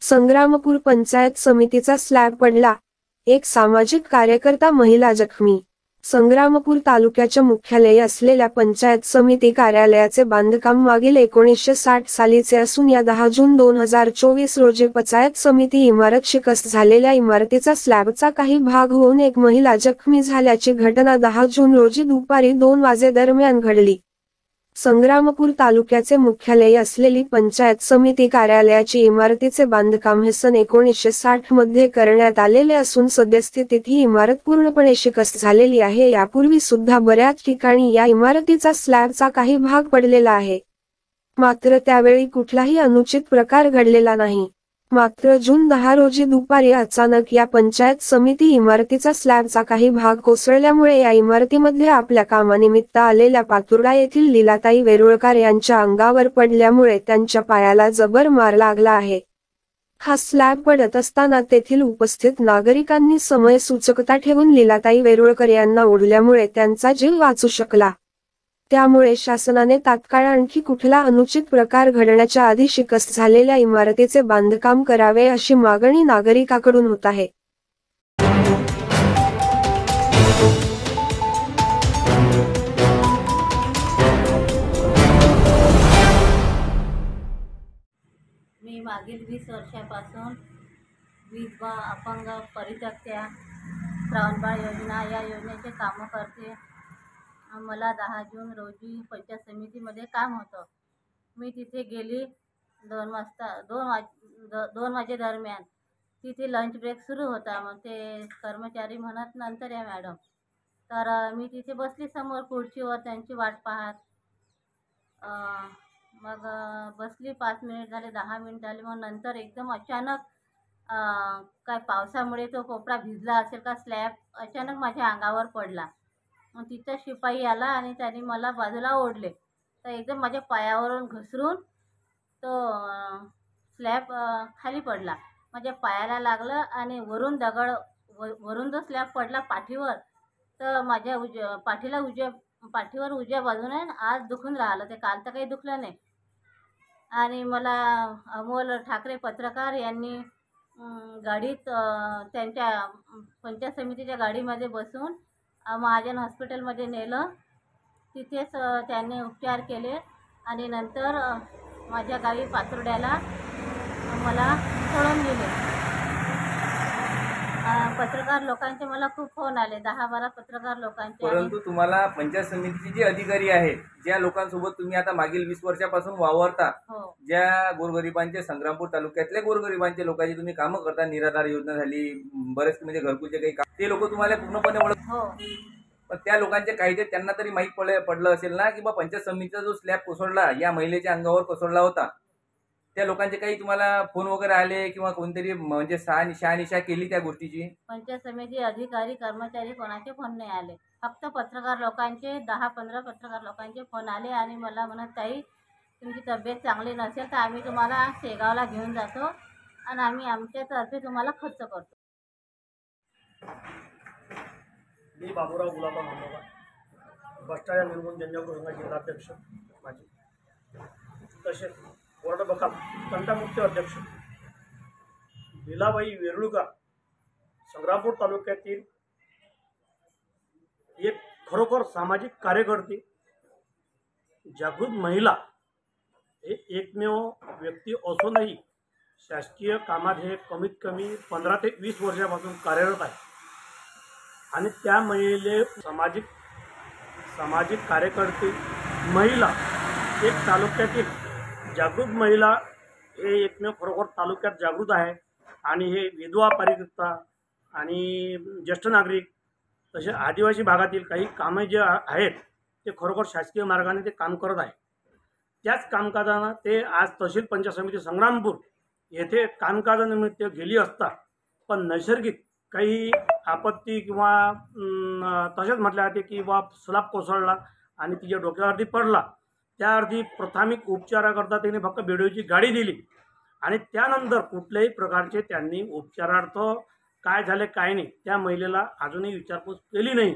संग्रामपूर पंचायत समितीचा स्लॅब पडला, एक सामाजिक कार्यकर्ता महिला जखमी। संग्रामपूर तालुक्याच्या मुख्यालयी असलेल्या पंचायत समिती कार्यालयाचे बांधकाम मागील 1960 सालीचे असून या 10 जून 2024 रोजी पंचायत समिती इमारत शिकस्त झालेल्या इमारतीचा स्लॅबचा काही भाग होऊन एक महिला जखमी झाल्याची घटना 10 जून रोजी दुपारी 2 वाजेदरम्यान घडली। संग्रामपूर तालुक्याचे मुख्यालयी असलेली पंचायत समिती कार्यालयाची इमारतीचे बांधकाम हे सन 1960 मध्ये करण्यात आलेले असून सद्यस्थितीत ही इमारत पूर्णपणे शिकस्त झालेली आहे। यापूर्वी सुद्धा बऱ्याच ठिकाणी या इमारतीचा स्लॅबचा काही भाग पडलेला आहे, मात्र त्यावेळी कुठलाही अनुचित प्रकार घडलेला नाही। मात्र जून 10 रोजी दुपारी अचानक या पंचायत समिती इमारतीचा स्लॅबचा काही भाग कोसळल्यामुळे या इमारतीमध्ये आपल्या कामानिमित्त आलेल्या पातुर्डा येथील लीलाताई वेरुळकर यांच्या अंगावर पडल्यामुळे त्यांच्या पायाला जबर मार लागला आहे। हा स्लॅब पडत असताना तेथील उपस्थित नागरिकांनी समयसूचकता ठेवून लीलाताई वेरुळकर यांना ओढल्यामुळे त्यांचा जीव वाचू शकला। त्यामुळे शासनाने तात्काळ आणखी कुठला अनुचित प्रकार घडण्याच्या आधी शिकस्त झालेल्या इमारतीचे बांधकाम करावे अशी मागणी नागरिकांकडून होत आहे। मी मागील 20 वर्षापासून विधवा अपंग परित्यक्त्या श्रावणबाळ योजना या योजनेचे कामं करते। मला 10 जून रोजी पंचायत समितीमध्ये काम होतं। मी तिथे गेली 2 वाजेदरम्यान। तिथे लंच ब्रेक सुरू होता। मग ते कर्मचारी म्हणत नंतर या मॅडम, तर मी तिथे बसली समोर खुर्चीवर त्यांची वाट पाहत। मग बसली 5 मिनिट झाले, 10 मिनिट झाले, मग नंतर एकदम अचानक काय पावसामुळे तो कोपरा भिजला असेल का, स्लॅब अचानक माझ्या अंगावर पडला। मग तिथं शिपाई आला आणि त्याने मला बाजूला ओढले, तर एकदम माझ्या पायावरून घसरून तो स्लॅब खाली पडला। माझ्या पायाला लागलं आणि वरून जो स्लॅब पडला पाठीवर, तर माझ्या पाठीवर उजव्या बाजूने आज दुखून राहिलं, ते काल तर काही दुखलं नाही। आणि मला अमोल ठाकरे पत्रकार यांनी गाडीत त्यांच्या पंचायत समितीच्या गाडीमध्ये बसून महाजन हॉस्पिटलमध्ये नेलं। तिथेच त्यांनी उपचार केले आणि नंतर माझ्या गावी पातुर्ड्याला मला सोडून दिले। पत्रकार लोकांचे मला खूप फोन आले, 10-12 पत्रकार लोकांचे। परंतु तुम्हाला पंचायत समितीचे जे अधिकारी आहेत, ज्या लोकांसोबत तुम्ही आता मागील 20 वर्षापासून वावरता, ज्या गोरगरिबांचे संग्रामपूर तालुक्यातल्या गोरगरिबांचे लोकांची तुम्ही कामं करता, निराधार योजना झाली, बरेच म्हणजे घरकुलचे काही काम, ते लोक तुम्हाला पूर्णपणे ओळखतात। पण त्या लोकांचे काही ते त्यांना तरी माहीत पडलं असेल ना की बा पंचायत समितीचा जो स्लॅब कोसळला या महिलेच्या अंगावर कोसळला होता, त्या लोकांचे काही तुम्हाला फोन वगैरे आले किंवा कोणतरी म्हणजे शहानिशा केली त्या गोष्टीची? पंचायत समिती अधिकारी कर्मचारी कोणाचे फोन नाही आले, फक्त पत्रकार लोकांचे 10-15 पत्रकार लोकांचे फोन आले आणि मला म्हणत, ताई तुमची तब्येत चांगली नसेल तर आम्ही तुम्हाला शेगावला घेऊन जातो आणि आम्ही आमच्यातर्फे तुम्हाला खर्च करतो। मी बाबूराव गुलाबा मांडोबा, भ्रष्टाचार निर्मूलन जनजागृती जिल्हाध्यक्ष माझी, तसेच बोर्ड बकाल तंटामुक्त अध्यक्ष लीलाबाई वेरुळकर, संग्रामपूर तालुक्यातील एक खरोखर सामाजिक कार्यकर्ती, जागृत महिला, हे एकमेव व्यक्ती असूनही शासकीय कामात हे कमीत कमी 15 ते 20 वर्षापासून कार्यरत आहे। आणि त्या महिले सामाजिक कार्यकर्ती महिला, एक तालुक्यातील जागृत महिला, हे एकमेव खरोखर तालुक्यात जागृत आहे। आणि हे विधवा परित्यक्ता आणि ज्येष्ठ नागरिक तसे आदिवासी भागातील काही कामे जे आहेत ते खरोखर शासकीय मार्गाने ते काम करत आहे। त्याच कामकाजानं ते आज तहसील पंचायत समिती संग्रामपूर येथे कामकाजानिमित्त गेली असता पण नैसर्गिक काही आपत्ती किंवा तसेच म्हटले जाते की बा स्लॅब कोसळला आणि तिच्या डोक्यावरती पडला, त्यावरती प्राथमिक उपचाराकरता त्यांनी फक्त बेडूची गाडी दिली आणि त्यानंतर कुठल्याही प्रकारचे त्यांनी उपचारार्थ काय झाले काय नाही त्या महिलेला अजूनही विचारपूस केली नाही।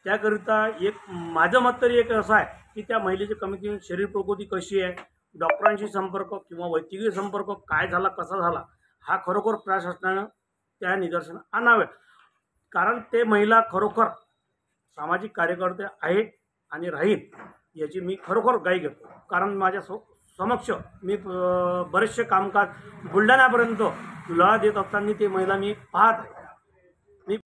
त्याकरिता एक माझं मत तरी एक असं आहे की त्या महिलेची कमीत कमी शरीर प्रकृती कशी आहे, डॉक्टरांशी संपर्क किंवा वैद्यकीय संपर्क काय झाला कसा झाला हा खरोखर प्रशासनानं त्या निदर्शनास आणावे, कारण ते महिला खरोखर सामाजिक कार्यकर्ते आहेत आणि राहील याची मी खरोखर ग्वाही घेतो. कारण माझ्या समक्ष मी बरेचसे कामकाज बुलढाण्यापर्यंत लढा देत असताना ते महिला मी पाहत आहे. मी